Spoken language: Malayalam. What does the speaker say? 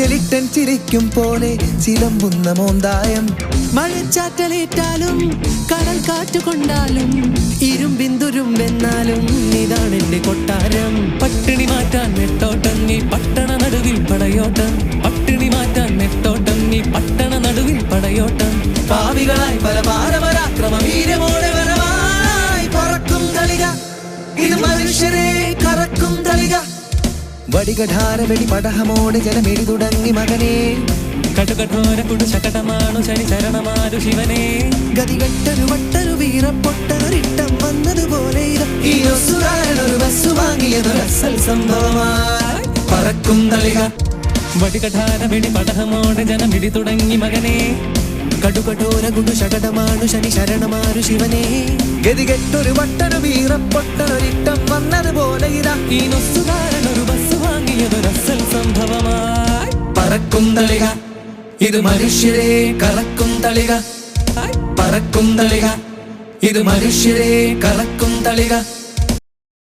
ചെലിട്ടൻ ചിരിക്കും പോലെ ചിലമ്പുന്ന മോന്തായം. മഴച്ചാറ്റലേറ്റാലും കടൽ കാറ്റുകൊണ്ടാലും ഇരുമ്പിന്തുരുമ്പെന്നാലും ഇതാണ് എന്റെ കൊട്ടാരം. പട്ടിണി മാറ്റാൻ നെട്ടോട്ടം ഈ പട്ടണ നടുവിൽ പടയോട്ടം. പട്ടിണി മാറ്റാൻ നെട്ടോട്ടം ഈ പട്ടണ നടുവിൽ പടയോട്ടം. പാവികളായി പല പാരപരാക്രമ വീരമോടെ വരവായി പറക്കും തളിക, ഇത് മനുഷ്യരെ കറക്കും തളിക. വടികഠാര വെടി പടഹമോടെ ജലമെടി തുടങ്ങി മകനെ. കടുകഠോര കുടുശകടമാണു ശനി ശരണമാരു ശിവനെ. ഗതികെട്ടൊരു വട്ടൊരു വീറപ്പൊട്ടൊരിട്ടം വന്നതുപോലെ ഈ ഒസുകാരനൊരു ബസ് വാങ്ങിയതൊരു അസൽ സംഭവമായി പറക്കും തളിക. വടികഠാര വെടി പടഹമോടെ ജനമിടി തുടങ്ങി മകനെ. കടുകഠോര കുടുശകടമാണു ശനി ശരണമാരു ശിവനെ. ഗതികെട്ടൊരു വട്ടൊരു വീറപ്പൊട്ടൊരിട്ടം വന്നതുപോലെ ഈ ഒസുകാരനൊരു ബസ് വാങ്ങിയതൊരു അസൽ സംഭവമായി പറക്കും തളിക, ഇത് മനുഷ്യരെ കറക്കും തളിക. പറക്കും തളിക, ഇത് മനുഷ്യരെ കറക്കും തളിക.